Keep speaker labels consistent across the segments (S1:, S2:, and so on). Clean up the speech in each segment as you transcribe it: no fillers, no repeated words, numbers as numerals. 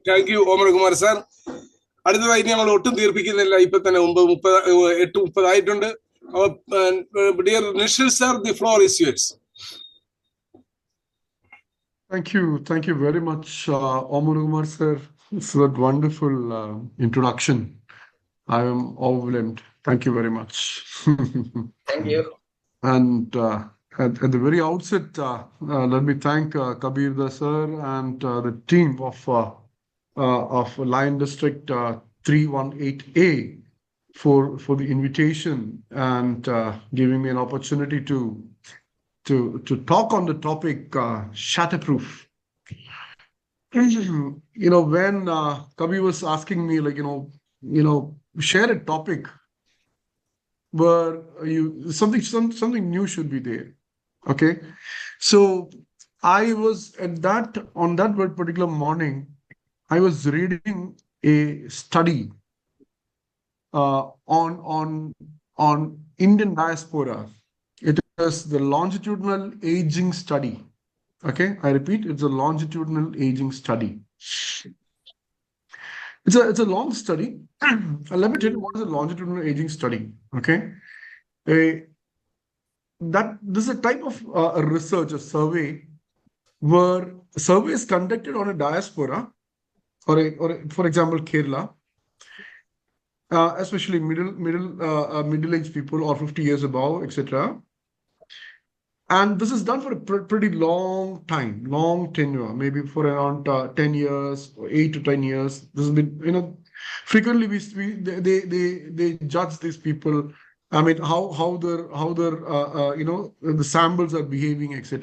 S1: Thank you, Omar Kumar sir. അടുത്തതായിട്ട് ഞങ്ങൾ ഒട്ടും തീർപ്പിക്കുന്നില്ല. ഇപ്പൊ തന്നെ 8:30 ആയിട്ടുണ്ട്. Dear Nishil sir, the floor is yours.
S2: Thank you very much, Omar Kumar sir. It's a wonderful introduction. I am overwhelmed. Thank you very much.
S3: Thank you.
S2: And at the very outset, let me thank TrainerDas sir and the team of Lion District 318A for the invitation and giving me an opportunity to talk on the topic Shatterproof. When Kabir was asking me, share a topic where something new should be there. Okay, so I was on that particular morning, I was reading a study on Indian diaspora. It is the longitudinal aging study. Okay, I repeat, it's a longitudinal aging study. It's a long study. Let me tell you what is a longitudinal aging study. Okay, this is a type of research, a survey, where a survey is conducted on a diaspora, or for example, Kerala, especially middle-aged people or 50 years above, etc. And this is done for a pretty long time, long tenure, maybe for around 10 years or 8 to 10 years. This has been, frequently they judge these people. I mean, how their the samples are behaving, etc.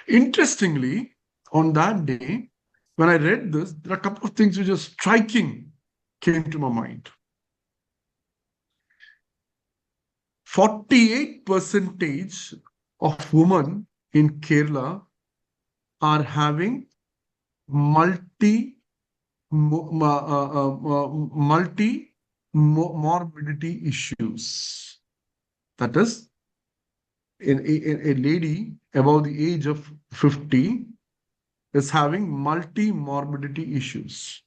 S2: Interestingly, on that day, when I read this, there are a couple of things which are striking came to my mind. 48% of women in Kerala are having multi-morbidity issues. That is, a lady above the age of 50 is having multi-morbidity issues.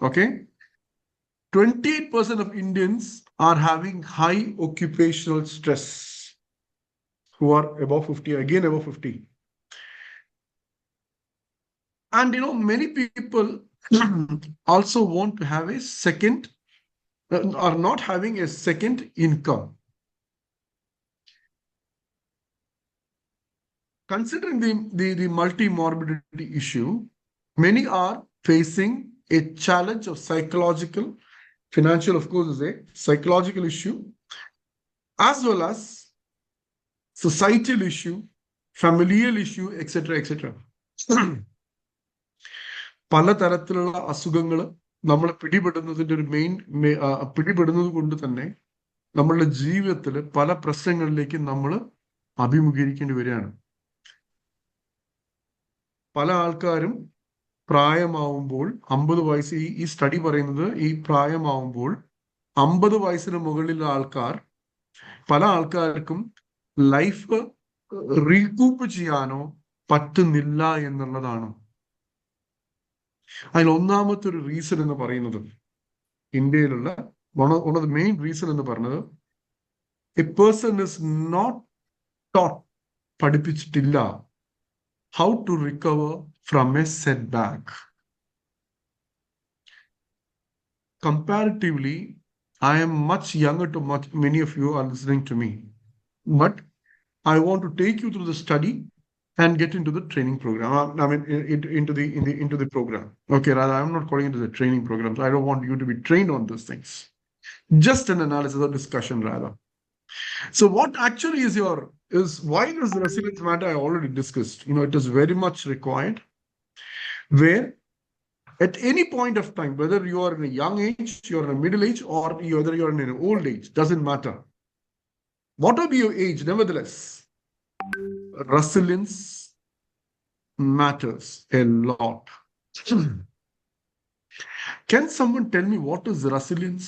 S2: Okay? 28% of Indians are having high occupational stress, who are above 50, again above 50. And many people also want to have a second, are not having a second income. Considering the multi-morbidity issue, many are facing a challenge of psychological, financial, of course, is a psychological issue, as well as societal issue, familial issue, etc., etc. പലതരത്തിലുള്ള അസുഖങ്ങൾ നമ്മളെ പിടിപെടുന്നതിന്റെ ഒരു പിടിപെടുന്നത് കൊണ്ട് തന്നെ നമ്മളുടെ ജീവിതത്തിൽ പല പ്രശ്നങ്ങളിലേക്ക് നമ്മൾ അഭിമുഖീകരിക്കേണ്ടി വരികയാണ്. പല ആൾക്കാരും പ്രായമാവുമ്പോൾ 50 വയസ്സ്, ഈ സ്റ്റഡി പറയുന്നത് ഈ പ്രായമാവുമ്പോൾ 50 വയസ്സിന് മുകളിലുള്ള ആൾക്കാർ, പല ആൾക്കാർക്കും ലൈഫ് റീകൂപ്പ് ചെയ്യാനോ പറ്റുന്നില്ല എന്നുള്ളതാണ്. അതിൽ ഒന്നാമത്തെ ഒരു റീസൺ എന്ന് പറയുന്നത്, ഇന്ത്യയിലുള്ള one of the main reason എന്ന് പറഞ്ഞത്, a person is not taught, പഠിപ്പിച്ചിട്ടില്ല how to recover from a setback. Comparatively, I am much younger to many of you are listening to me, but I want to take you through the study and get into the training program. I mean, into the program. Okay, rather, I'm not calling it the training programs. I don't want you to be trained on those things. Just an analysis or discussion, rather. So what actually is why does the resilience matter? I already discussed. It is very much required, where at any point of time, whether you are in a young age, you're in a middle age, or whether you're in an old age, doesn't matter. Whatever your age, nevertheless, resilience matters a lot. Can someone tell me what is resilience?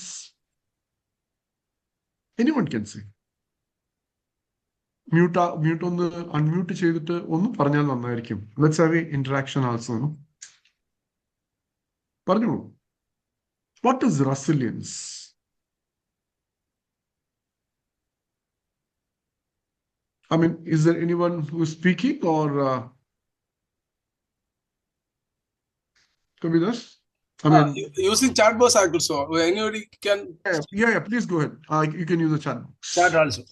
S2: Anyone can say. Mute ഒന്ന് unmute ചെയ്തിട്ട് ഒന്ന് പറഞ്ഞാൽ നന്നായിരിക്കും. Let's have a interaction also. പറഞ്ഞോളൂ. What is resilience? I mean, is there anyone who is speaking or TrainerDas? I mean,
S1: using chat box also. Anybody can
S2: yeah, please go ahead. You can use the chat box.
S1: chat also.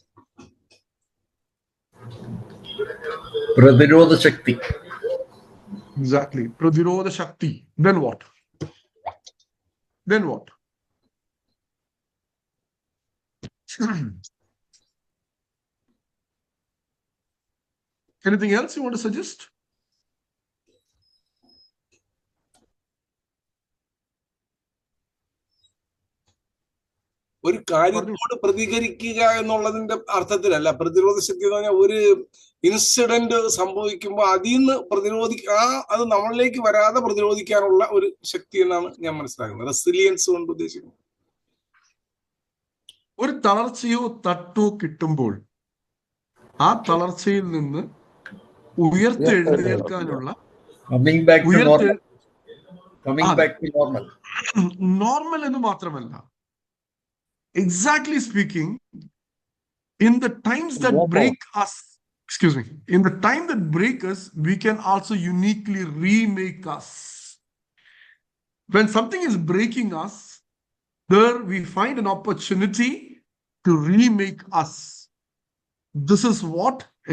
S3: പ്രതിരോധ ശക്തി.
S2: Exactly. Pradhirodha Shakti. Then what? Then what? Anything else you want to suggest?
S1: ഒരു കാര്യത്തോട് പ്രതികരിക്കുക എന്നുള്ളതിന്റെ അർത്ഥത്തിലല്ല. പ്രതിരോധ ശക്തി എന്ന് പറഞ്ഞാൽ ഒരു incident സംഭവിക്കുമ്പോൾ അതിൽ നിന്ന് അത് നമ്മളിലേക്ക് വരാതെ പ്രതിരോധിക്കാനുള്ള ഒരു ശക്തി എന്നാണ് ഞാൻ മനസ്സിലാക്കുന്നത്. റെസിലിയൻസ് കൊണ്ട് ഉദ്ദേശിക്കുന്നത്
S2: ഒരു തളർച്ചയോ തട്ടോ കിട്ടുമ്പോൾ ആ തളർച്ചയിൽ നിന്ന് ഉയർത്തെഴുന്നേൽക്കാനുള്ള നോർമൽ എന്ന് മാത്രമല്ല, exactly speaking, in the times that break us, in the time that break us, we can also uniquely remake us. When something is breaking us, there we find an opportunity to remake us. This is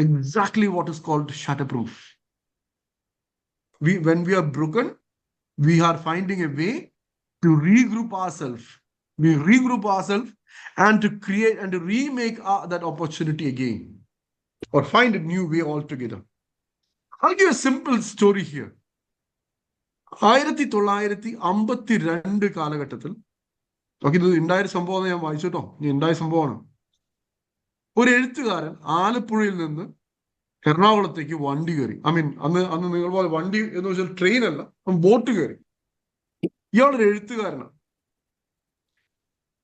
S2: exactly what is called shatterproof. When we are broken, we are finding a way to regroup ourselves. We regroup ourselves and to create and to remake that opportunity again, or find a new way altogether. I'll give a simple story here. 1952 കാലഘട്ടത്തിൽ, ഇത് ഉണ്ടായ സംഭവം ഞാൻ വായിച്ചോട്ടോ, ഉണ്ടായ സംഭവമാണ്. ഒരു എഴുത്തുകാരൻ ആലപ്പുഴയിൽ നിന്ന് എറണാകുളത്തേക്ക് വണ്ടി കയറി. അന്ന് നിങ്ങൾ പോലെ വണ്ടി എന്ന് വെച്ചാൽ ട്രെയിൻ അല്ല, ബോട്ട് കയറി. ഇയാളൊരു എഴുത്തുകാരനാണ്.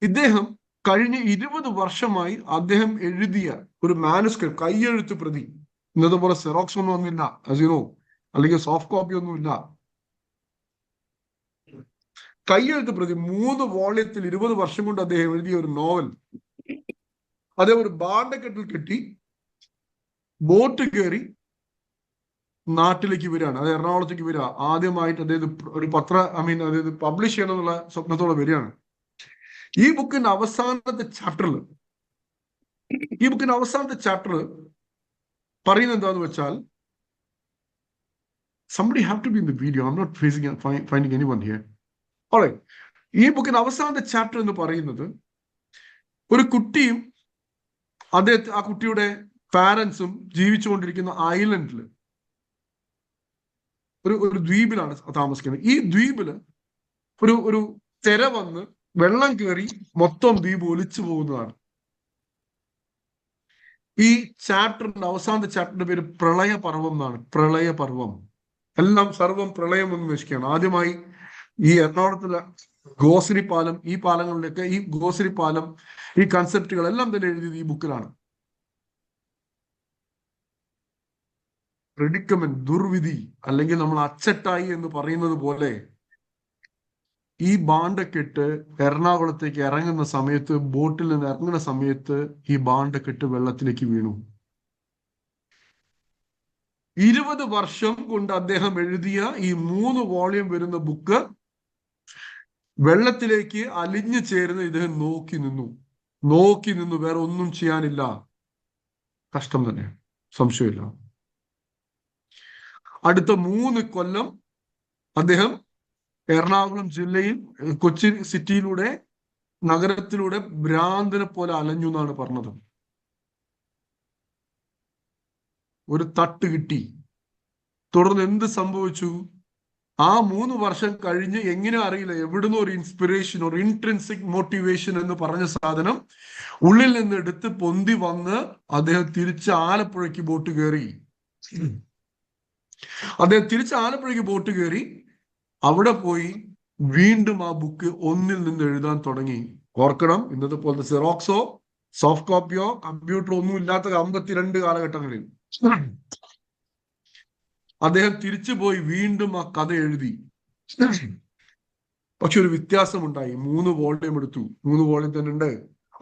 S2: ഇദ്ദേഹം കഴിഞ്ഞ 20 വർഷമായി അദ്ദേഹം എഴുതിയ ഒരു മാനുസ്ക്രിപ്റ്റ്, കയ്യെഴുത്ത് പ്രതി, ഇന്നത്തെ പോലെ സെറോക്സ് ഒന്നും ഒന്നുമില്ല, അല്ലെങ്കിൽ സോഫ്റ്റ് കോപ്പി ഒന്നുമില്ല, കയ്യെഴുത്ത് പ്രതി 3 വോള്യത്തിൽ 20 വർഷം കൊണ്ട് അദ്ദേഹം എഴുതിയ ഒരു നോവൽ അദ്ദേഹം ഒരു ബാണ്ടക്കെട്ടിൽ കെട്ടി ബോട്ട് കയറി നാട്ടിലേക്ക് വരികയാണ്. അത് എറണാകുളത്തേക്ക് വരിക. ആദ്യമായിട്ട് അദ്ദേഹം ഒരു അതായത് പബ്ലിഷ് ചെയ്യണമെന്നുള്ള സ്വപ്നത്തോടെ വരികയാണ്. ഈ ബുക്കിന്റെ അവസാനത്തെ ചാപ്റ്റർ പറയുന്നത് എന്താന്ന് വെച്ചാൽ, somebody have to be in the video. I'm not finding anyone here. Alright. ഈ ബുക്കിന്റെ അവസാനത്തെ ചാപ്റ്റർ എന്ന് പറയുന്നത് ഒരു കുട്ടിയും ആ കുട്ടിയുടെ പാരന്റ്സും ജീവിച്ചുകൊണ്ടിരിക്കുന്ന ഐലൻഡിൽ ഒരു ദ്വീപിലാണ് താമസിക്കുന്നത്. ഈ ദ്വീപില് ഒരു തിര വന്ന് വെള്ളം കയറി മൊത്തം ദ്വീപ് ഒലിച്ചു പോകുന്നതാണ്. ഈ ചാപ്റ്ററിന്റെ അവസാനത്തെ ചാപ്റ്ററിന്റെ പേര് പ്രളയപർവം എന്നാണ്. പ്രളയപർവം. എല്ലാം സർവം പ്രളയം എന്ന് വെച്ചിരിക്കുകയാണ്. ആദ്യമായി ഈ എറണാകുളത്തിലെ ഗോശ്രീ പാലം, ഈ പാലങ്ങളിലൊക്കെ ഈ ഗോശ്രീ പാലം, ഈ കൺസെപ്റ്റുകളെല്ലാം തന്നെ എഴുതിയത് ഈ ബുക്കിലാണ്. പ്രെഡിക്കമെന്റ്, ദുർവിധി, അല്ലെങ്കിൽ നമ്മൾ അച്ചട്ടായി എന്ന് പറയുന്നത് പോലെ ഈ ബാണ്ടക്കെട്ട് എറണാകുളത്തേക്ക് ഇറങ്ങുന്ന സമയത്ത്, ബോട്ടിൽ നിന്ന് ഇറങ്ങുന്ന സമയത്ത് ഈ ബാണ്ടക്കെട്ട് വെള്ളത്തിലേക്ക് വീണു. 20 വർഷം കൊണ്ട് അദ്ദേഹം എഴുതിയ ഈ 3 വോള്യം വരുന്ന ബുക്ക് വെള്ളത്തിലേക്ക് അലിഞ്ഞു ചേരുന്ന ഇദ്ദേഹം നോക്കി നിന്നു. വേറെ ഒന്നും ചെയ്യാനില്ല. കഷ്ടം തന്നെ, സംശയമില്ല. അടുത്ത 3 കൊല്ലം അദ്ദേഹം എറണാകുളം ജില്ലയിൽ, കൊച്ചി സിറ്റിയിലൂടെ, നഗരത്തിലൂടെ ഭ്രാന്തനെ പോലെ അലഞ്ഞു എന്നാണ് പറഞ്ഞത്. ഒരു തട്ട് കിട്ടി. തുടർന്ന് എന്ത് സംഭവിച്ചു? ആ 3 വർഷം കഴിഞ്ഞ് എങ്ങനെ അറിയില്ല, എവിടുന്ന് ഒരു ഇൻസ്പിറേഷൻ, ഒരു ഇൻട്രിൻസിക് മോട്ടിവേഷൻ എന്ന് പറഞ്ഞ സാധനം ഉള്ളിൽ നിന്ന് എടുത്ത് പൊന്തി വന്ന് അദ്ദേഹം തിരിച്ച് ആലപ്പുഴയ്ക്ക് ബോട്ട് കയറി. അവിടെ പോയി വീണ്ടും ആ ബുക്ക് ഒന്നിൽ നിന്ന് എഴുതാൻ തുടങ്ങി. ഓർക്കണം, ഇന്നത്തെ പോലത്തെ സെറോക്സോ സോഫ്റ്റ് കോപ്പിയോ കമ്പ്യൂട്ടറോ ഒന്നും ഇല്ലാത്ത 52 കാലഘട്ടങ്ങളിൽ അദ്ദേഹം തിരിച്ചുപോയി വീണ്ടും ആ കഥ എഴുതി. പക്ഷെ ഒരു വ്യത്യാസമുണ്ടായി. 3 വോള്യം എടുത്തു. 3 വോള്യം തന്നെ ഉണ്ട്.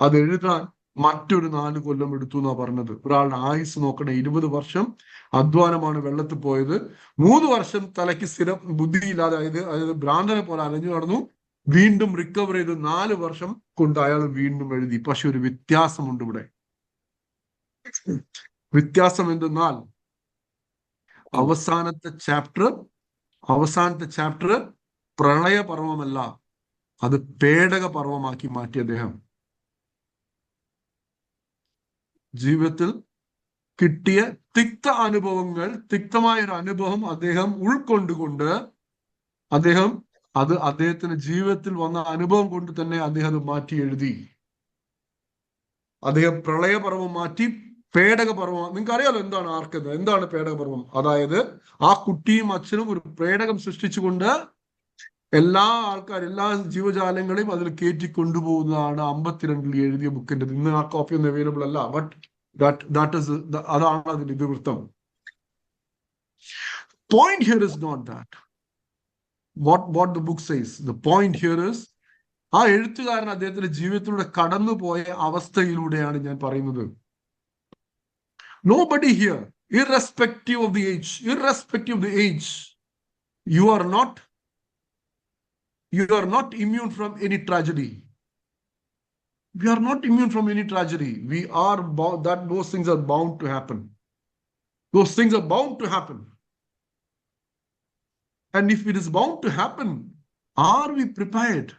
S2: അത് എഴുതാൻ മറ്റൊരു 4 കൊല്ലം എടുത്തു എന്നാ പറഞ്ഞത്. ഒരാളുടെ ആയുസ് നോക്കണേ, 20 വർഷം അധ്വാനമാണ് വെള്ളത്തിൽ പോയത്. 3 വർഷം തലയ്ക്ക് സ്ഥിരം ബുദ്ധിയില്ലാതെ, അതായത് ഭ്രാന്തനെ പോലെ അലഞ്ഞു നടന്നു. വീണ്ടും റിക്കവർ ചെയ്ത് 4 വർഷം കൊണ്ട് അയാൾ വീണ്ടും എഴുതി. പക്ഷെ ഒരു വ്യത്യാസമുണ്ട് ഇവിടെ. വ്യത്യാസം എന്തെന്നാൽ അവസാനത്തെ ചാപ്റ്റർ പ്രളയപർവമല്ല, അത് പേടക പർവമാക്കി മാറ്റി അദ്ദേഹം. ജീവിതത്തിൽ കിട്ടിയ തിക്തമായ ഒരു അനുഭവം അദ്ദേഹം ഉൾക്കൊണ്ടുകൊണ്ട് അദ്ദേഹത്തിന്റെ ജീവിതത്തിൽ വന്ന അനുഭവം കൊണ്ട് തന്നെ അദ്ദേഹം അത് മാറ്റി എഴുതി. അദ്ദേഹം പ്രളയപർവം മാറ്റി പേടകപർവം. നിങ്ങൾക്ക് അറിയാലോ എന്താണ് പേടകപർവം? അതായത് ആ കുട്ടിയും അച്ഛനും ഒരു പേടകം സൃഷ്ടിച്ചുകൊണ്ട് എല്ലാ ജീവജാലങ്ങളെയും അതിൽ കയറ്റി കൊണ്ടുപോകുന്നതാണ് 52 എഴുതിയ ബുക്കിന്റെ. ഇന്ന് ആ കോപ്പി ഒന്നും അവൈലബിൾ അല്ല. ബട്ട് അതാണ് അതിന്റെ ഇതിവൃത്തം. Point here is not that. What the book says. The point here is, ആ എഴുത്തുകാരൻ അദ്ദേഹത്തിന്റെ ജീവിതത്തിലൂടെ കടന്നുപോയ അവസ്ഥയിലൂടെയാണ് ഞാൻ പറയുന്നത്. Nobody here, irrespective of the age, you are not immune from any tragedy. We are not immune from any tragedy. We are bound, those things are bound to happen. Those things are bound to happen. And if it is bound to happen, are we prepared?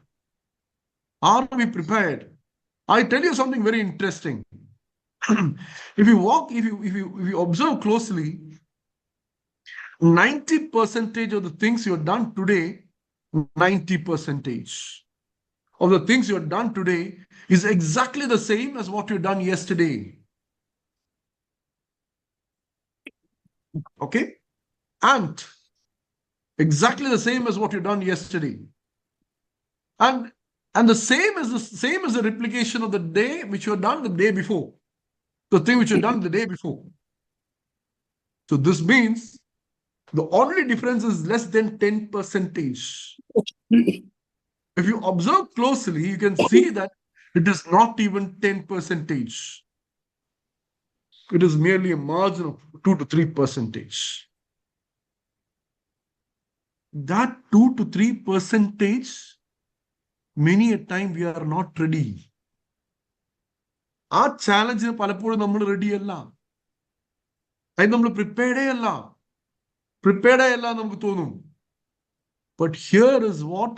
S2: I tell you something very interesting. If you observe closely, 90% of the things you have done today, 90% of the things you have done today is exactly the same as what you've done yesterday. Okay? And exactly the same as what you've done yesterday. And the same is the replication of the day which you have done the day before. The thing which you have done the day before. So this means the only difference is less than 10%. If you observe closely, you can see that it is not even 10%. It is merely a margin of 2 to 3%. That 2 to 3%, many a time we are not ready. ആ ചാലഞ്ചിന് പലപ്പോഴും നമ്മൾ ready അല്ല. അതിന് നമ്മൾ പ്രിപ്പയർഡേ അല്ല നമുക്ക് തോന്നും. But here is what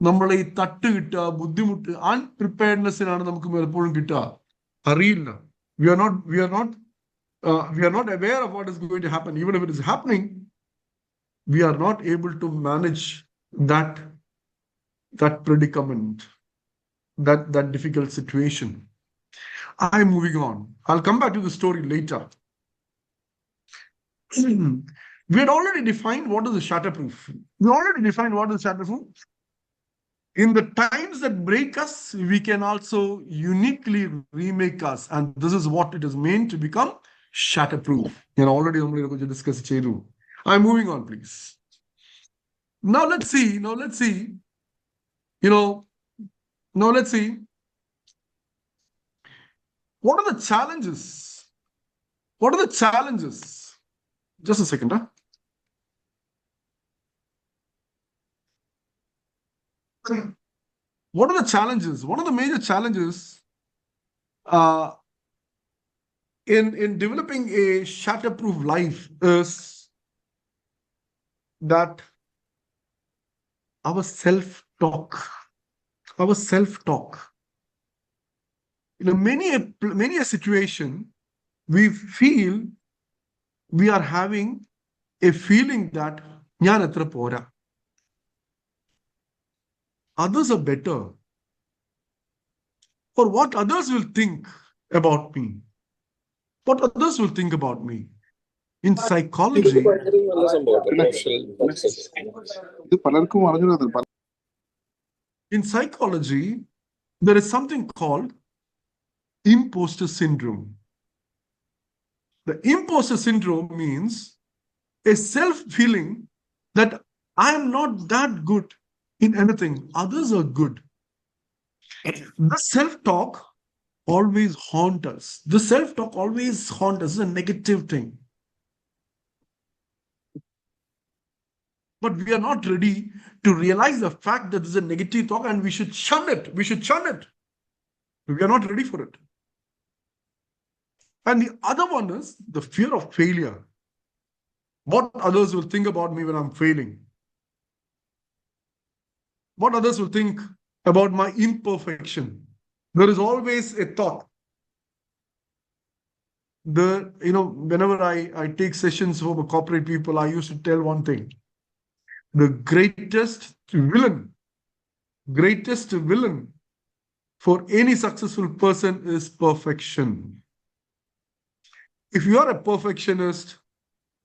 S2: നമ്മളെ ഈ തട്ട് കിട്ടുക, ബുദ്ധിമുട്ട്, അൺപ്രിപ്പയർഡ്നെസ്സിനാണ് നമുക്ക് പലപ്പോഴും കിട്ടുക. അറിയില്ല. We are not aware of what is going to happen. Even if it is happening, we are not able to manage that predicament, that difficult situation. I'm moving on. I'll come back to the story later. We had already defined what is the Shatterproof. In the times that break us, we can also uniquely remake us. And this is what it is meant to become Shatterproof. Already discuss it. I'm moving on, please. Now let's see. Let's see. What are the challenges? Just a second. What are the challenges? One of the major challenges in developing a Shatterproof life is that our self-talk. In many a situation, we feel we are having a feeling that njan etra pora. Others are better. Or what others will think about me. In psychology, there is something called imposter syndrome. The imposter syndrome means a self-feeling that I am not that good in anything. Others are good. The self-talk always haunts us. The self-talk always haunts us. It's a negative thing. But we are not ready to realize the fact that this is a negative talk and we should shun it. We should shun it. We are not ready for it. And the other one is the fear of failure. What others will think about me when I'm failing. What others will think about my imperfection. There is always a thought. Whenever I take sessions for corporate people, I used to tell one thing. The greatest villain for any successful person is perfection. If you are a perfectionist,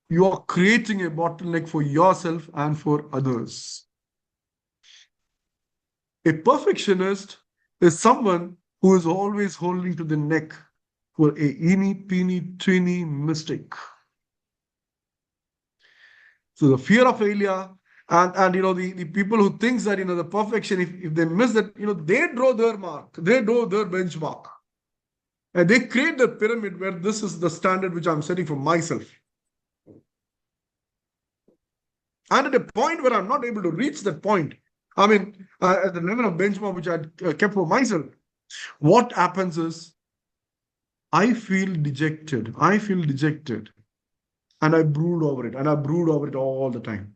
S2: you are creating a bottleneck for yourself and for others. A perfectionist is someone who is always holding to the neck for a eeny, peeny, teeny mistake. So the fear of failure and the people who thinks that the perfection, if they miss that, they draw their mark, they draw their benchmark. And they create the pyramid where this is the standard which I'm setting for myself. And at a point where I'm not able to reach that point, at the level of benchmark which I kept for myself, what happens is I feel dejected. And I brood over it all the time.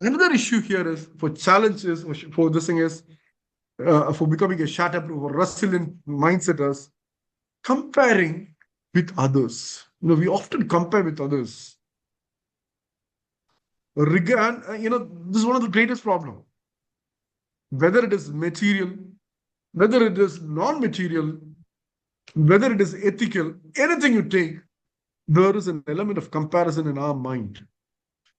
S2: Another issue here is for challenges, for this thing is, for becoming a shatterproof or resilient mindset is comparing with others. We often compare with others. This is one of the greatest problems. Whether it is material, whether it is non-material, whether it is ethical, anything you take, there is an element of comparison in our mind.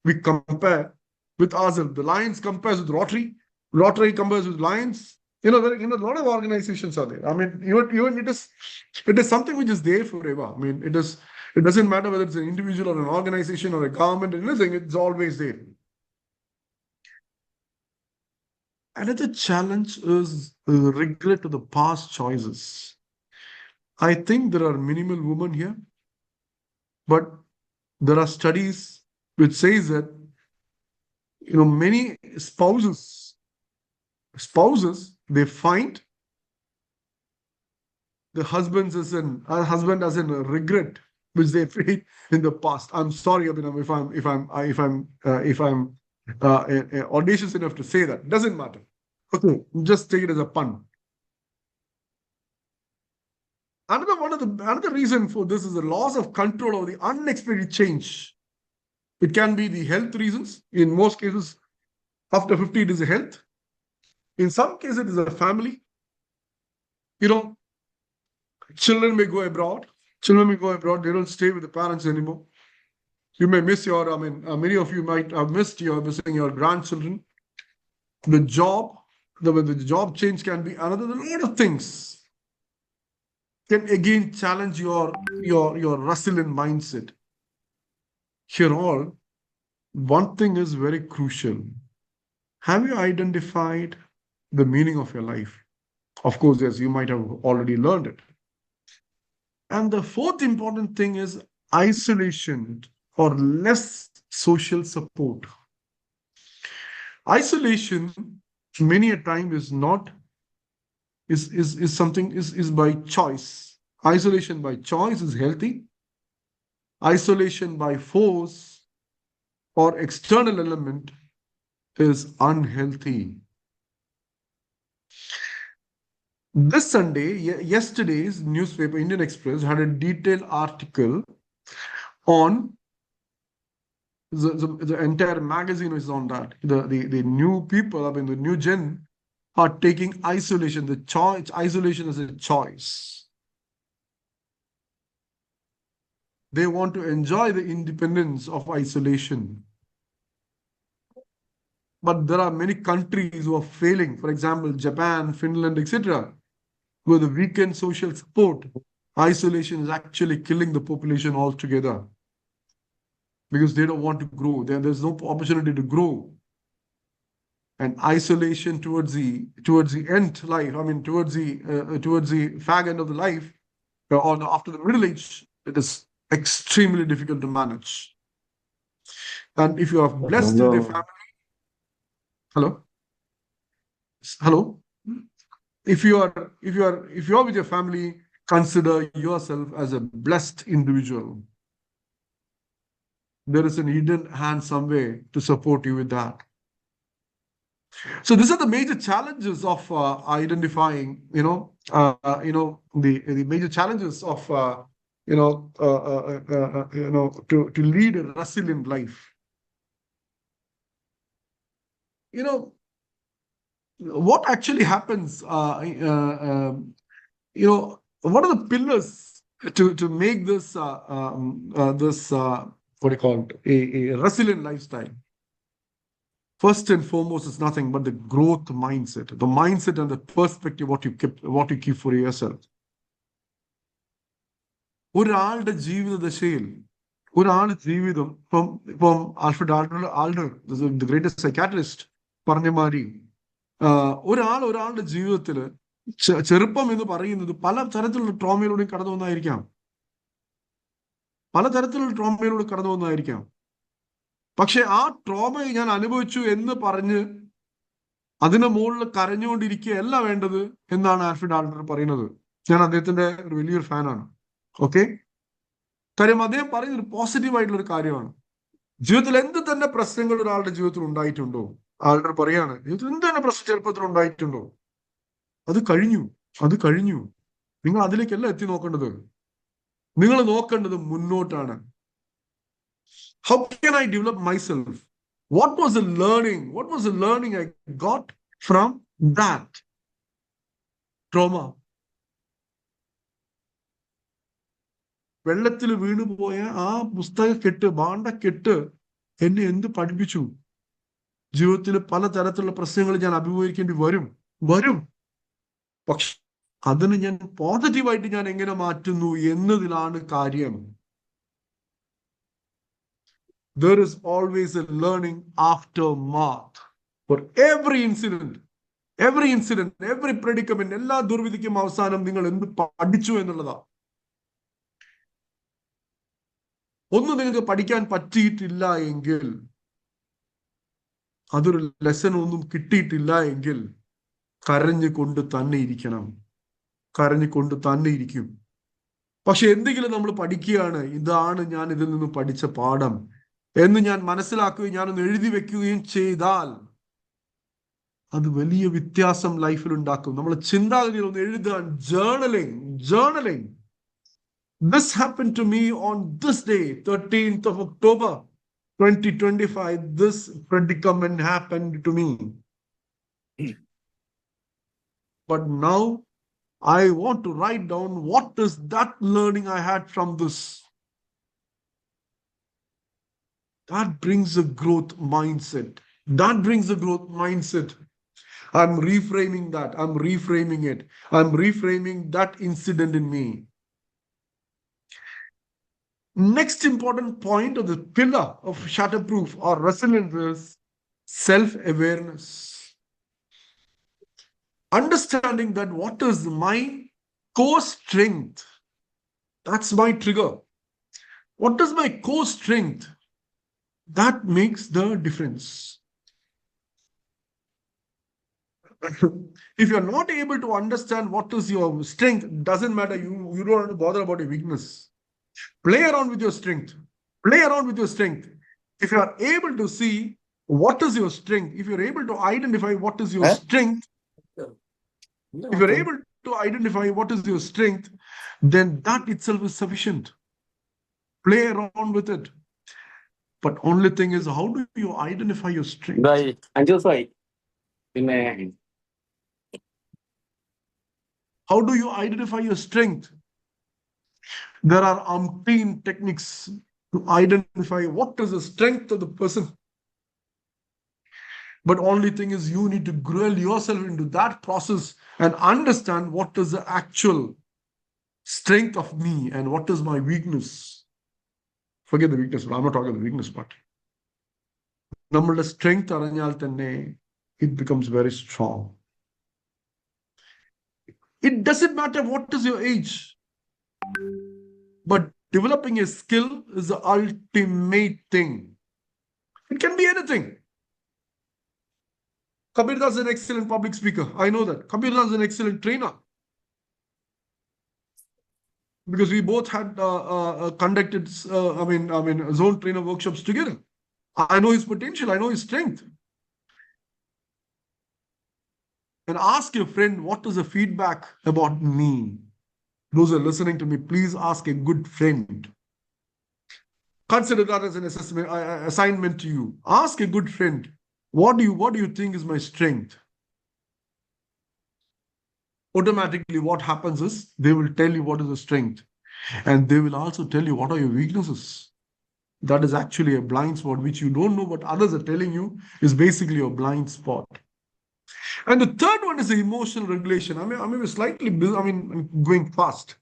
S2: We compare with ourselves. The Lions compares with Rotary. Rotary compares with Lions. A lot of organizations are there. Even it is something which is there forever. It doesn't matter whether it's an individual or an organization or a government or anything, it's always there. Another challenge is regret of the past choices. I think there are minimal women here, but there are studies which says that many spouses they find the husband as in a regret which they feel in the past. I'm sorry, if I'm audacious enough to say that. Doesn't matter. Okay, just take it as a pun. Another reason for this is the loss of control over the unexpected change. It can be the health reasons. In most cases, after 50, it is a health. In some cases, it is a family. Children may go abroad. They don't stay with the parents anymore. You may miss many of you might have missing your grandchildren. The job, the job change can be another. A lot of things can again challenge your resilient mindset. Here all, one thing is very crucial. Have you identified the meaning of your life? Of course, yes, you might have already learned it. And the fourth important thing is isolation or less social support. Isolation, many a time, is by choice. Isolation by choice is healthy. Isolation by force or external element is unhealthy. This Sunday, yesterday's newspaper, Indian Express, had a detailed article on the entire magazine is on that. The new people, the new gen, are taking isolation. Isolation as a choice. They want to enjoy the independence of isolation. But there are many countries who are failing. For example, Japan, Finland, etc. with a weakened social support, isolation is actually killing the population altogether because they don't want to grow. There's no opportunity to grow. And isolation towards the end life, I mean towards the fag end of the life, or after the middle age, it is extremely difficult to manage. And if you are blessed with a family, hello, if you are with your family, consider yourself as a blessed individual. There is an hidden hand somewhere to support you with that. So these are the major challenges of identifying, the major challenges of, to lead a resilient life. What actually happens? What are the pillars to make this what do you call it, a resilient lifestyle? First and foremost is nothing but the growth mindset, the mindset and the perspective what you keep for yourself. ഒരാളുടെ ജീവിതദശയിൽ ജീവിതം ഇപ്പം Alfred Alder the greatest psychiatrist പറഞ്ഞ മാതിരി ഒരാളുടെ ജീവിതത്തിൽ ചെറുപ്പം എന്ന് പറയുന്നത് പല തരത്തിലുള്ള ട്രോമയിലൂടെ കടന്നു വന്നായിരിക്കാം. പക്ഷെ ആ ട്രോമയെ ഞാൻ അനുഭവിച്ചു എന്ന് പറഞ്ഞ് അതിന് മുകളിൽ കരഞ്ഞുകൊണ്ടിരിക്കുകയല്ല വേണ്ടത് എന്നാണ് ആൽഫ്രഡ് ആൾഡർ പറയുന്നത്. ഞാൻ അദ്ദേഹത്തിന്റെ ഒരു വലിയൊരു ഫാനാണ്. ഓക്കെ, കാര്യം അദ്ദേഹം പറയുന്നത് ഒരു പോസിറ്റീവ് ആയിട്ടുള്ള ഒരു കാര്യമാണ്. ജീവിതത്തിൽ എന്ത് തന്നെ പ്രശ്നങ്ങൾ ഒരാളുടെ ജീവിതത്തിൽ ഉണ്ടായിട്ടുണ്ടോ, ആൾഡർ പറയാണ്, ജീവിതത്തിൽ എന്ത് തന്നെ പ്രശ്നം ചെറുപ്പത്തിൽ ഉണ്ടായിട്ടുണ്ടോ, അത് കഴിഞ്ഞു. നിങ്ങൾ അതിലേക്കല്ല എത്തി നോക്കേണ്ടത്. നിങ്ങൾ നോക്കേണ്ടത് മുന്നോട്ടാണ്. How can I develop myself? What was the learning I got from that trauma? വെള്ളത്തിൽ വീണുപോയ ആ ഭാണ്ഡക്കെട്ട് എന്നെ എന്ത് പഠിപ്പിച്ചു? ജീവിതത്തിൽ പലതരത്തിലുള്ള പ്രശ്നങ്ങൾ ഞാൻ അഭിമുഖീകരിക്കേണ്ടി വരും. പക്ഷെ അതിന് ഞാൻ പോസിറ്റീവായിട്ട് ഞാൻ എങ്ങനെ മാറ്റുന്നു എന്നതിലാണ് കാര്യം. There is always a learning aftermath for every incident, every predicament, എല്ലാ ദുർവിധിക്കും അവസാനം നിങ്ങൾ എന്ത് പഠിച്ചു എന്നുള്ളതാ. ഒന്നും നിങ്ങൾക്ക് പഠിക്കാൻ പറ്റിയിട്ടില്ല എങ്കിൽ, അതൊരു ലെസൺ ഒന്നും കിട്ടിയിട്ടില്ല എങ്കിൽ കരഞ്ഞുകൊണ്ട് തന്നെ ഇരിക്കും. പക്ഷെ എന്തെങ്കിലും നമ്മൾ പഠിക്കുകയാണ്, ഇതാണ് ഞാൻ ഇതിൽ നിന്ന് പഠിച്ച പാഠം എന്ന് ഞാൻ മനസ്സിലാക്കുകയും ഞാനൊന്ന് എഴുതി വെക്കുകയും ചെയ്താൽ അത് വലിയ വ്യത്യാസം ലൈഫിൽ ഉണ്ടാക്കും. നമ്മൾ ചിന്താഗതിയിൽ ഒന്ന് എഴുതാൻ, journaling. This happened to me on this day, 13th of October, 2025. This predicament happened to me. But now I want to write down what is that learning I had from this. That brings a growth mindset. I'm reframing that. I'm reframing it. I'm reframing that incident in me. Next important point of the pillar of Shatterproof or resilience is self-awareness. Understanding that what is my core strength. That's my trigger. What is my core strength? That makes the difference. If you're not able to understand what is your strength, doesn't matter. You don't have to bother about your weakness. Play around with your strength. If you are able to see what is your strength, if you're able to identify what is your strength, then that itself is sufficient. Play around with it. But only thing is, how do you identify your strength? How do you identify your strength? There are umpteen techniques to identify what is the strength of the person. But only thing is you need to grill yourself into that process and understand what is the actual strength of me and what is my weakness. Forget the weakness, but I'm not talking the weakness part. നമ്മളുടെ strength അറിഞ്ഞാൽ തന്നെ it becomes very strong. It doesn't matter what is your age, but developing a skill is the ultimate thing. It can be anything. TrainerDas is an excellent public speaker. I know that. TrainerDas is an excellent trainer. Because we both had conducted, zone trainer workshops together. I know his potential. I know his strength. And ask your friend, what is the feedback about me? Those who are listening to me, please ask a good friend. Consider that as an assignment to you. Ask a good friend, what do you think is my strength? Automatically, what happens is they will tell you what is the strength. And they will also tell you what are your weaknesses. That is actually a blind spot, which you don't know, but others are telling you is basically a blind spot. And the third one is the emotional regulation. I'm going fast.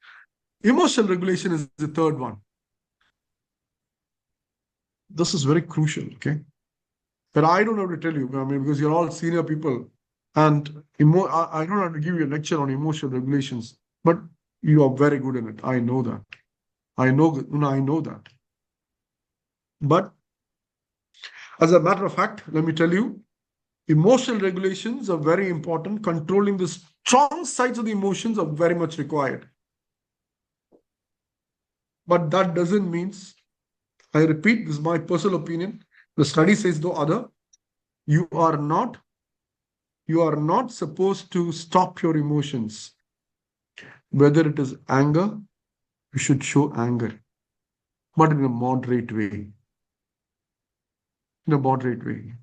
S2: Emotional regulation is the third one. This is very crucial, okay? But I don't have to tell you, because you're all senior people, and I don't have to give you a lecture on emotional regulations, but you are very good in it. I know that. I know that. But as a matter of fact, let me tell you, emotional regulations are very important. Controlling the strong sides of the emotions are very much required. But that doesn't mean, I repeat, this is my personal opinion. The study says no other. You are not supposed to stop your emotions. Whether it is anger, you should show anger, but in a moderate way. In a moderate way.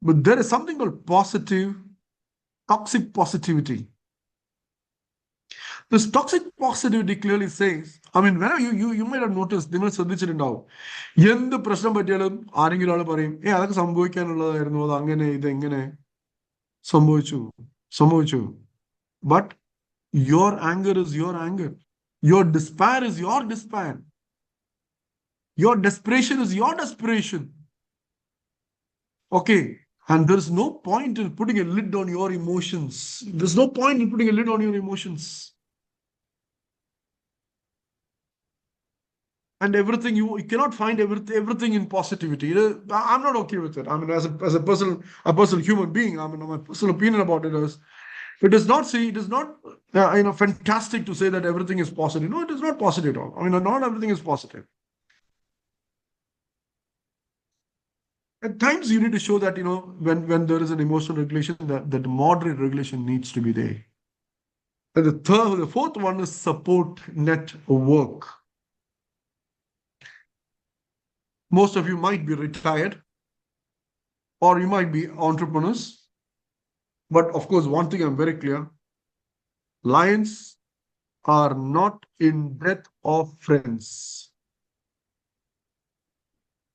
S2: But there is something called toxic positivity. This toxic positivity clearly says, whenever you might have noticed, നിങ്ങൾ ശ്രദ്ധിച്ചിട്ടുണ്ടാവും, എന്ത് പ്രശ്നം പറ്റിയാലും ആരെങ്കിലും ആൾ പറയും, അതൊക്കെ സംഭവിക്കാനുള്ളതായിരുന്നു, അത് അങ്ങനെ ഇതെങ്ങനെ സംഭവിച്ചു. But your anger is your anger. Your despair is your despair. Your desperation is your desperation. Okay. And there's no point in putting a lid on your emotions. There's no point in putting a lid on your emotions. And everything, you cannot find everything in positivity. I'm not okay with it. As a personal human being, my personal opinion about it is, it is not fantastic to say that everything is positive. No, it is not positive at all. Not everything is positive. At times you need to show that, when there is an emotional regulation, that moderate regulation needs to be there. And the fourth one is support network. Most of you might be retired, or you might be entrepreneurs. But of course, one thing I'm very clear, lions are not in breadth of friends.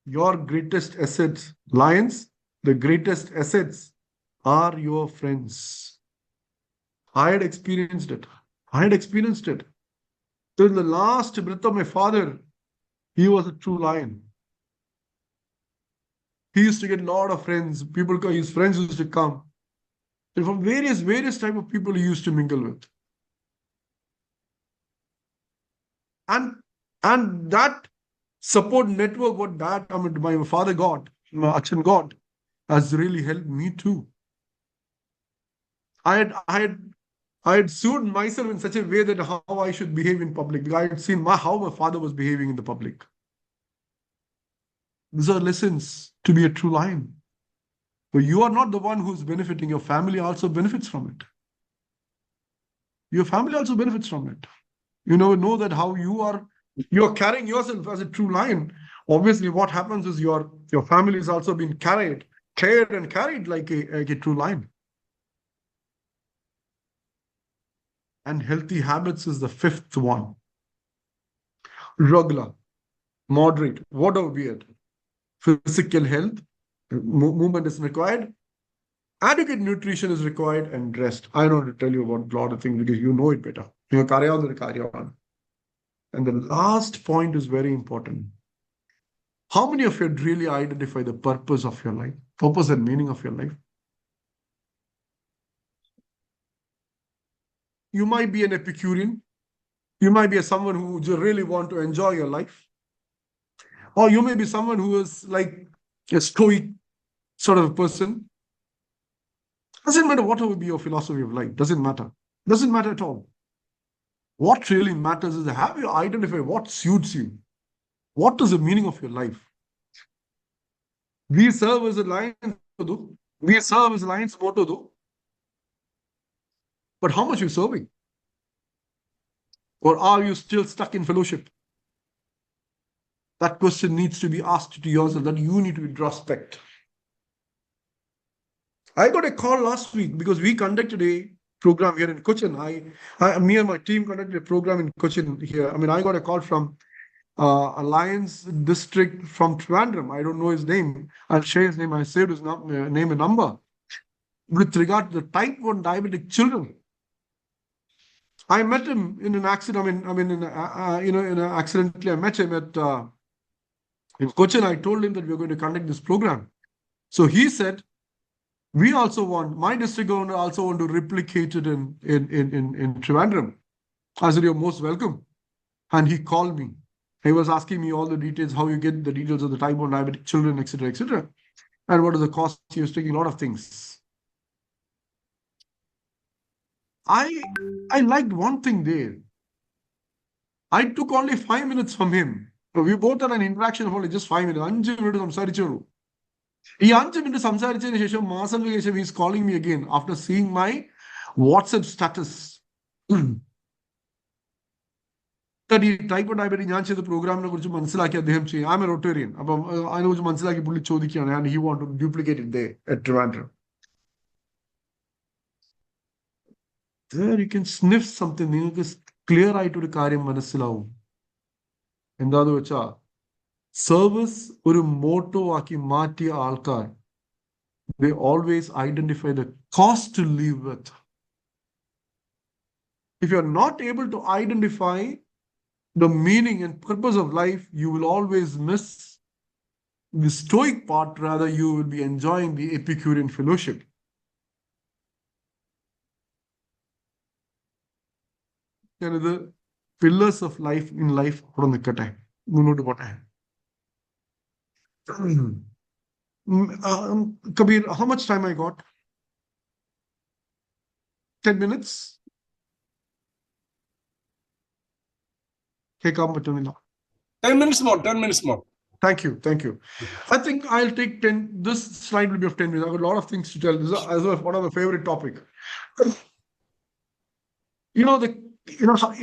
S2: Your greatest assets, lions, the greatest assets are your friends. I had experienced it. Till the last breath of my father, he was a true lion. He used to get a lot of friends. His friends used to come. And from various type of people he used to mingle with. And that support network, my father got, my Achan got, has really helped me too. I had sued myself in such a way that how I should behave in public. I had seen how my father was behaving in the public. These are lessons to be a true lion. But you are not the one who's benefiting. Your family also benefits from it. Your family also benefits from it. You never know that how you're carrying yourself as a true lion. Obviously, what happens is your family is also being cared and carried like a true lion. And healthy habits is the fifth one. Regular, moderate, whatever be it. Physical health, movement is required, adequate nutrition is required, and rest. I don't want to tell you about a lot of things because you know it better. You carry on the carry on. And the last point is very important. How many of you really identify the purpose of your life, purpose and meaning of your life? You might be an Epicurean. You might be someone who just really want to enjoy your life. Or you may be someone who is like a stoic sort of a person. Doesn't matter what will be your philosophy of life. Doesn't matter. Doesn't matter at all. What really matters is have you identified what suits you? What is the meaning of your life? We serve as a lion's motto. We serve as a lion's motto though. But how much are you serving? Or are you still stuck in fellowship? That question needs to be asked to yourself, that you need to introspect. I got a call last week because we conducted a program here in Cochin. Me and my team conducted a program in Cochin here. I mean, I got a call from a Lions district from Trivandrum. I don't know his name. I'll share his name. I saved his name and number. With regard to the type 1 diabetic children. I met him in an accident. Accidentally I met him at in Cochin. I told him that we are going to conduct this program. So he said, we also want, my district governor also want to replicate it in Trivandrum. I said, you're most welcome. And he called me. He was asking me all the details, how you get the details of the type 1 diabetic children, etc., etc. And what is the cost. He was taking a lot of things. I liked one thing there. I took only 5 minutes from him. We both had an interaction of only just 5 minutes. 5 minutes സംസാരിച്ചുള്ളൂ. ഈ 5 minutes സംസാരിച്ചതിന് ശേഷം മാസങ്ങൾക്ക് ശേഷം he's calling me again after seeing my WhatsApp status. ഈ type diabetic ഞാൻ ചെയ്ത പ്രോഗ്രാമിനെ കുറിച്ച് മനസ്സിലാക്കി അദ്ദേഹം ചെയ്യും. I'm a Rotarian. അപ്പം അതിനെക്കുറിച്ച് മനസ്സിലാക്കി പുള്ളി ചോദിക്കുകയാണ്. And he want to duplicate it there at Trivandrum. There you can sniff something. നിങ്ങൾക്ക് ക്ലിയർ ആയിട്ടൊരു കാര്യം മനസ്സിലാവും. എന്താന്ന് വെച്ചാ സർവീസ് ഒരു മോട്ടോ ആക്കി മാറ്റിയ ആൾക്കാർ they always identify the cost to live with. If you are not able to identify the meaning and purpose of life, you will always miss the stoic part. Rather, you will be enjoying the Epicurean fellowship. The pillars of life in life from the kata. Kabir, how much time I got? 10 minutes? Okay, come
S1: 10 minutes more, 10 minutes more.
S2: Thank you, thank you. I think I'll take 10, this slide will be of 10 minutes. I've got a lot of things to tell. This is one of my favorite topics.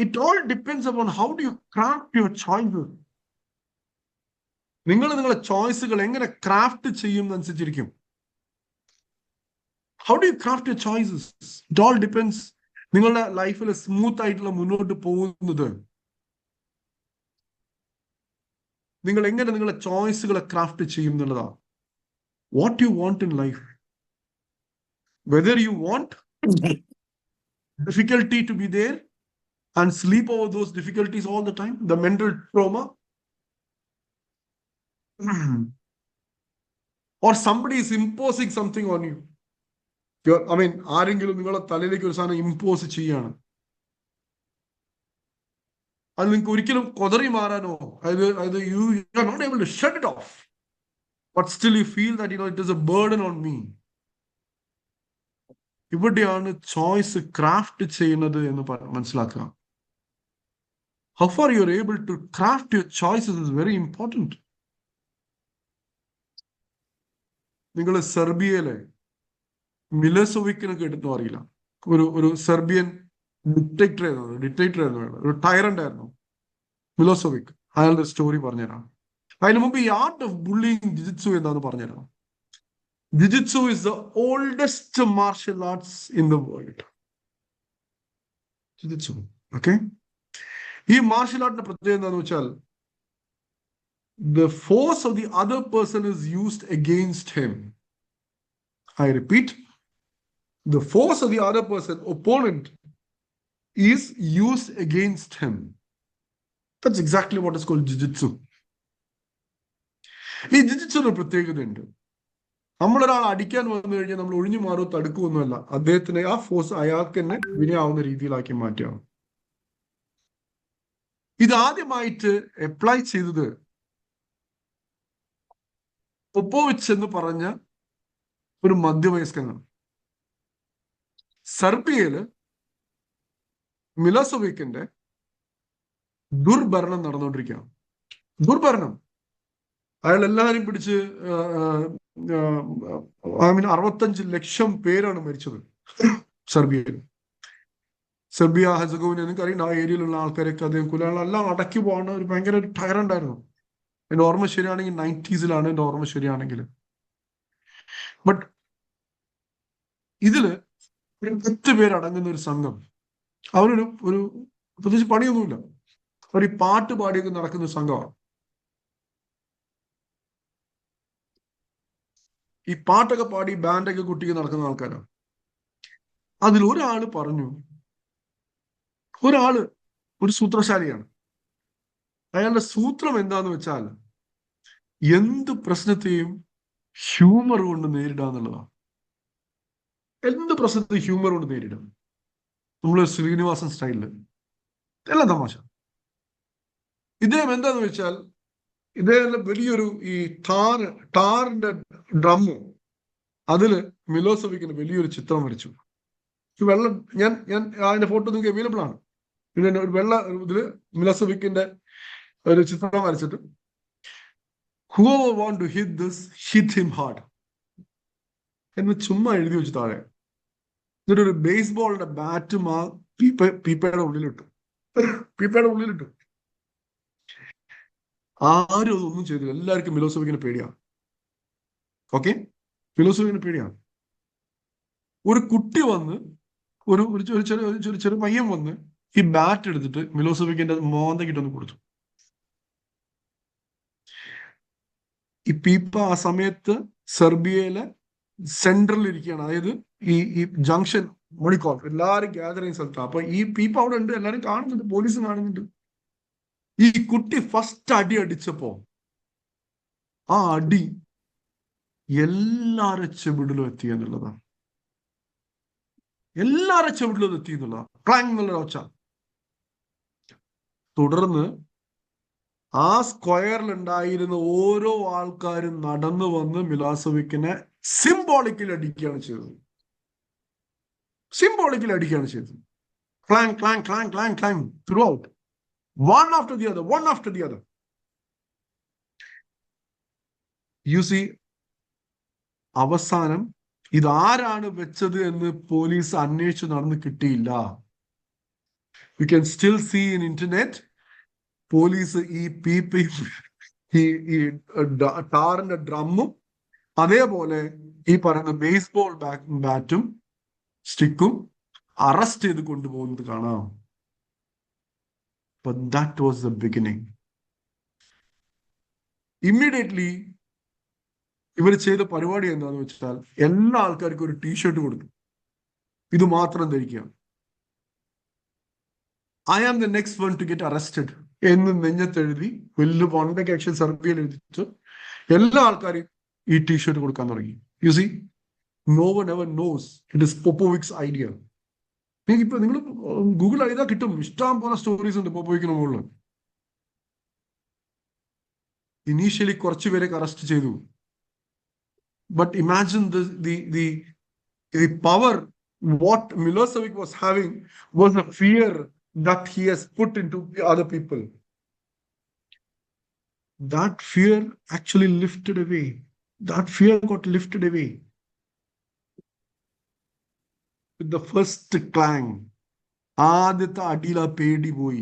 S2: It all depends upon how do you craft your choices. നിങ്ങളുടെ ചോയ്സുകൾ എങ്ങനെ craft ചെയ്യുന്നതനുസരിച്ചിരിക്കും. How do you craft your choices? It all depends. നിങ്ങളുടെ ലൈഫിൽ smooth ആയിട്ടുള്ള മുന്നോട്ട് പോകുന്നത് നിങ്ങൾ എങ്ങനെ നിങ്ങളുടെ ചോയ്സുകളെ ക്രാഫ്റ്റ് ചെയ്യും എന്നുള്ളതാണ്. What you want in life. Whether you want difficulty to be there and sleep over those difficulties all the time, the mental trauma, or somebody is imposing something on you. ആരെങ്കിലും നിങ്ങളെ തലയിലേക്ക് ഒരു സാധനം impose ചെയ്യാണ്. അത് നിങ്ങൾക്ക് ഒരിക്കലും കൊതറി മാറാനോ you are not able to shut it off, but still you feel that it is a burden on me. ഇവിടെയാണ് ചോയ്സ് ക്രാഫ്റ്റ് ചെയ്യുന്നത് എന്ന് മനസ്സിലാക്കുക. How far you are able to craft your choices is very important. നിങ്ങൾ സെർബിയയിലെ മിലോസെവിക്കിനെ കേട്ടിട്ടും അറിയില്ല. ഒരു Serbian dictator ആയിരുന്നു, ഒരു ടൈറന്റ് ആയിരുന്നു മിലോസെവിക്. അയാളുടെ സ്റ്റോറി പറഞ്ഞുതരാം. അതിനു മുമ്പ് ഈ ആർട്ട് ഓഫ് ബുള്ളിങ് ജിജിത്സു എന്താന്ന് പറഞ്ഞുതരാം. Jiu-Jitsu is the oldest martial arts in the world. Jiu-Jitsu, okay? ഈ മാർഷ്യൽ ആർട്ടിന്റെ പ്രത്യേകത എന്താണെന്ന് വെച്ചാൽ the force of the other person is used against him. I repeat, the force of the other person, opponent, is used against him. That's exactly what is called jiu-jitsu. ഈ ജിജിറ്റ്സുവിന് പ്രത്യേകതയുണ്ട്. നമ്മളൊരാൾ അടിക്കാൻ വന്നു കഴിഞ്ഞാൽ നമ്മൾ ഒഴിഞ്ഞു മാറോ തടുക്കുമൊന്നുമല്ല. അദ്ദേഹത്തിന് ആ ഫോഴ്സ് അയാൾക്ക് തന്നെ വിനയാവുന്ന രീതിയിലാക്കി മാറ്റുകയാണ്. ഇതാദ്യമായിട്ട് അപ്ലൈ ചെയ്തത് പൊപ്പോവിച്ച് എന്ന് പറഞ്ഞ ഒരു മധ്യവയസ്കനാണ്. സെർബിയയില് മിലോസെവിക്കിന്റെ ദുർഭരണം നടന്നുകൊണ്ടിരിക്കുകയാണ്. ദുർഭരണം. അയാൾ എല്ലാവരും പിടിച്ച് 65 ലക്ഷം പേരാണ് മരിച്ചത് സെർബിയയിൽ. സെർബിയ, ഹെസഗോവിന, എനിക്കറിയാം ആ ഏരിയയിലുള്ള ആൾക്കാരൊക്കെ അദ്ദേഹം കുലകളെല്ലാം അടക്കി പോകുന്ന ഒരു ഭയങ്കര ഒരു ടയറുണ്ടായിരുന്നു. എൻ്റെ ഓർമ്മ ശരിയാണെങ്കിൽ 90s എൻ്റെ ഓർമ്മ ശരിയാണെങ്കിൽ. ബട്ട് ഇതില് ഒരു 10 പേരടങ്ങുന്ന ഒരു സംഘം, അവരൊരു പ്രത്യേകിച്ച് പണിയൊന്നുമില്ല, അവർ ഈ പാട്ട് പാടിയൊക്കെ നടക്കുന്ന സംഘമാണ്. ഈ പാട്ടൊക്കെ പാടി ബാൻഡൊക്കെ കുട്ടിക്ക് നടക്കുന്ന ആൾക്കാരാണ്. അതിൽ ഒരാള് പറഞ്ഞു, ഒരാള് ഒരു സൂത്രശാലിയാണ്. അയാളുടെ സൂത്രം എന്താന്ന് വെച്ചാൽ എന്ത് പ്രശ്നത്തെയും ഹ്യൂമർ കൊണ്ട് നേരിടുക എന്നുള്ളതാണ്. എന്ത് പ്രശ്നത്തെയും ഹ്യൂമർ കൊണ്ട് നേരിടും. നമ്മള് ശ്രീനിവാസൻ സ്റ്റൈലില് എല്ലാം തമാശ. ഇദ്ദേഹം എന്താന്ന് വെച്ചാൽ ഇദ്ദേഹം വലിയൊരു ഈ ടാറിന്റെ ഡ്രമ്മ്, അതില് മിലോസെവിക്കിന് വലിയൊരു ചിത്രം വരച്ചു. വെള്ളം, ഞാൻ അതിന്റെ ഫോട്ടോ നിങ്ങൾക്ക് അവൈലബിൾ ആണ്. പിന്നെ ഒരു വെള്ള ഇതില് മിലോസെവിക്കിന്റെ ഒരു ചിത്രം വരച്ചിട്ട് whoever want to hit this, hit him hard എന്ന് ചുമ്മാ എഴുതി വെച്ച് താഴെ. എന്നിട്ട് ഒരു ബേസ്ബോളിന്റെ ബാറ്റും ആ പീപ്പയുടെ ഉള്ളിലിട്ടു. ആരും അതൊന്നും ചെയ്തില്ല. എല്ലാവർക്കും മിലോസെവിക്കിന് പേടിയാണ്. ഓക്കെ, മിലോസെവിക്കിന് പേടിയാണ്. ഒരു കുട്ടി വന്ന്, ഒരു ചെറു പയ്യൻ വന്ന് ഈ ബാറ്റ് എടുത്തിട്ട് മിലോസെവിക്കിന്റെ മോന്തക്കിട്ടൊന്ന് കൊടുത്തു. ഈ പീപ്പ ആ സമയത്ത് സെർബിയയിലെ സെൻട്രലിൽ ഇരിക്കുകയാണ്. അതായത് ഈ ജംഗ്ഷൻ മണിക്കോൾ, എല്ലാവരും ഗ്യാതറിങ് സ്ഥലത്താണ്. അപ്പൊ ഈ പീപ്പ അവിടെ ഉണ്ട്, എല്ലാവരും കാണുന്നുണ്ട്, പോലീസ് കാണുന്നുണ്ട്. ഈ കുട്ടി ഫസ്റ്റ് അടി അടിച്ചപ്പോ ആ അടി എല്ലാരെ ചെവിടിലും എത്തി എന്നുള്ളതാണ്. എല്ലാരെ ചെവിടിലും എത്തി എന്നുള്ളതാണ്. ക്ലാങ് എന്നുള്ള ഒച്ച. തുടർന്ന് ആ സ്ക്വയറിൽ ഉണ്ടായിരുന്ന ഓരോ ആൾക്കാരും നടന്നു വന്ന് മിലോസെവിക്കിനെ സിംബോളിക്കലി അടിക്കുകയാണ് ചെയ്തത്. Clang clang clang clang clang through out, one after the other. You see, അവസാനം ഇതാരാണ് വെച്ചത് എന്ന് പോലീസ് അന്വേഷിച്ച് നടന്ന് കിട്ടിയില്ല. You can still see in internet, police ഈ ടാറിന്റെ ഡ്രമ്മും അതേപോലെ ഈ പറയുന്ന ബേസ്ബോൾ ബാറ്റും സ്റ്റിക്കും അറസ്റ്റ് ചെയ്ത് കൊണ്ടുപോകുന്നത് കാണാം. But that was the beginning. Immediately ഇവർ ചെയ്ത പരിപാടി എന്താന്ന് വെച്ചാൽ എല്ലാ ആൾക്കാർക്കും ഒരു ടീഷർട്ട് കൊടുത്തു. ഇത് മാത്രം ധരിക്കുക, I am the next one to get arrested എന്ന് നെഞ്ഞത്തെഴുതി വലിയ പണ്ടൊക്കെ ആക്ച്വലി സെർബിയയിൽ എഴുതിട്ട് എല്ലാ ആൾക്കാരും ഈ ടീഷർട്ട് കൊടുക്കാൻ തുടങ്ങി. You see, no one ever knows it is Popovic's idea. ഇപ്പൊ നിങ്ങൾ ഗൂഗിൾ ചെയ്താൽ കിട്ടും, ഇഷ്ടം പോലെ സ്റ്റോറീസ് ഉണ്ട് പോപ്പോവിക്കിന് മുകളിൽ. ഇനീഷ്യലി കുറച്ചുപേരൊക്കെ അറസ്റ്റ് ചെയ്തു. But imagine the power what Milosevic was having was a fear that he has put into the other people. That fear actually lifted away. That fear got lifted away with the first clang. Adita adila pedi boy.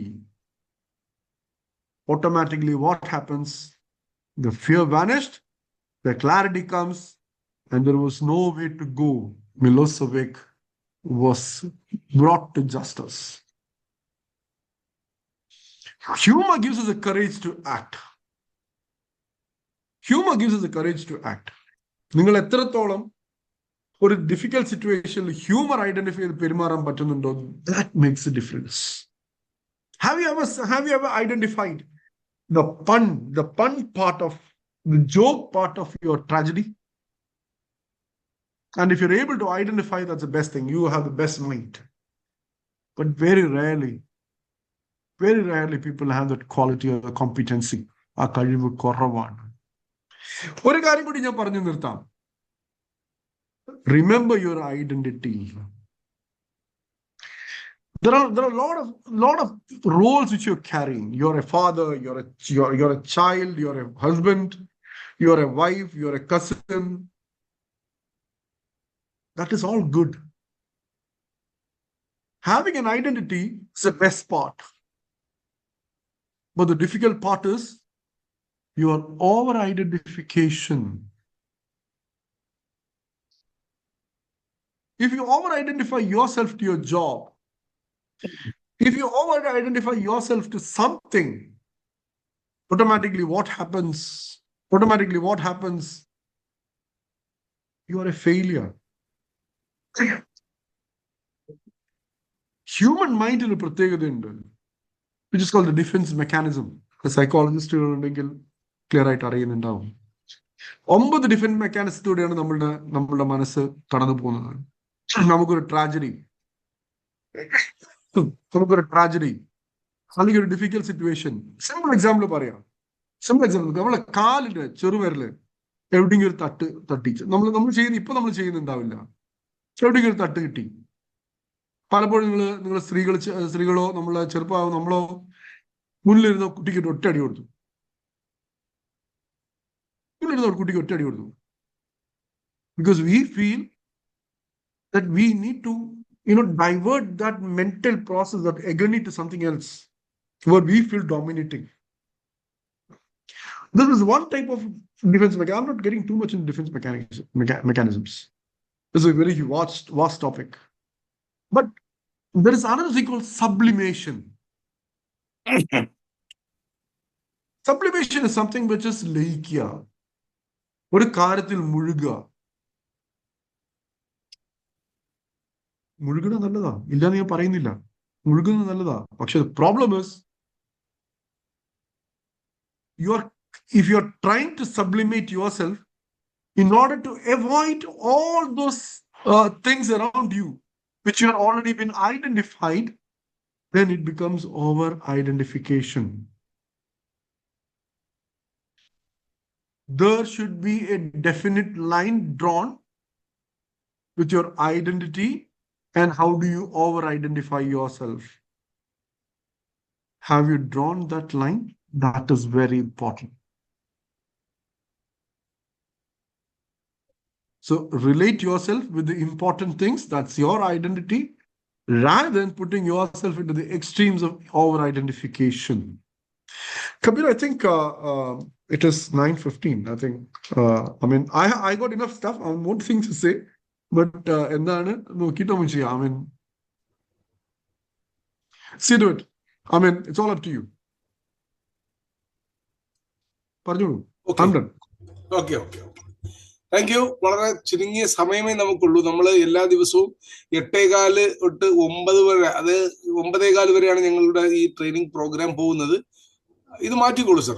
S2: Automatically what happens? The fear vanished. The clarity comes, and there was no way to go. Milosevic was brought to justice. Humor gives us the courage to act. Humor gives us the courage to act. നിങ്ങൾ എത്രത്തോളം ഒരു difficult സിറ്റുവേഷനിൽ humour identify ചെയ്ത് പെരുമാറാൻ പറ്റുന്നുണ്ടോ, that makes a difference. Have you ever identified the pun part of the joke part of your tragedy? And if you're able to identify, that's the best thing. You have the best mind. But very rarely people have that quality or the competency. ആ കഴിവ് കുറവാണ്. ഒരു കാര്യം കൂടി ഞാൻ പറഞ്ഞു നിർത്താം. Remember your identity. There are a lot of roles which you're carrying. You're a father, you're a child, you're a husband, you're a wife, you're a cousin. That is all good. Having an identity is the best part. But the difficult part is your over-identification. If you over-identify yourself to your job, if you over-identify yourself to something, automatically what happens? You are a failure. Human mind in a pratyekadundu, which is called the defense mechanism. The psychologist ഉണ്ടെങ്കിൽ clear ആയിട്ട് അറിയുന്നുണ്ടാവും. 9 defence മെക്കാനിസത്തോടെയാണ് നമ്മളുടെ മനസ്സ് കടന്നു പോകുന്നത്. നമുക്കൊരു tragedy അല്ലെങ്കിൽ ഒരു difficult situation, simple example പറയാം. നമ്മളെ കാലിന്റെ ചെറുവിരല് എവിടെയെങ്കിലും ഒരു തട്ടിച്ച് നമ്മൾ ചെയ്യുന്നുണ്ടാവില്ല, എവിടെയെങ്കിലും ഒരു തട്ട് കിട്ടി. പലപ്പോഴും നിങ്ങൾ സ്ത്രീകളോ നമ്മളോ മുന്നിലിരുന്ന കുട്ടിക്ക് ഒറ്റയടി കൊടുത്തു. Because we feel that we need to divert that mental process, that agony, to something else where we feel dominating. This is one type of defense mechanism. I'm not getting too much into defense mechanisms. This is a very vast topic. But there is another thing called sublimation. Sublimation is something which is ലയിക്കുക, ഒരു കാര്യത്തിൽ മുഴുകുന്നത് നല്ലതാ, ഇല്ലാന്ന് ഞാൻ പറയുന്നില്ല, മുഴുകുന്നത് നല്ലതാ. പക്ഷെ problem is if you're trying to sublimate yourself in order to avoid all those things around you which you have already been identified, then it becomes over identification. There should be a definite line drawn with your identity and how do you over-identify yourself. Have you drawn that line? That is very important. So relate yourself with the important things. That's your identity, rather than putting yourself into the extremes of over-identification. Kabir, I think it is 9:15. I think, I got enough stuff. I have more things to say. But, see to it. It's all up to you.
S1: Okay.
S2: I'm done.
S1: Okay. Thank you. വളരെ ചുരുങ്ങിയ സമയമേ നമുക്കുള്ളൂ. നമ്മൾ എല്ലാ ദിവസവും 8:15 തൊട്ട് 9 വരെ, അത് 9:15 വരെയാണ് ഞങ്ങളുടെ ഈ ട്രെയിനിങ് പ്രോഗ്രാം പോകുന്നത്. ഇത് മാറ്റിക്കോളൂ സർ.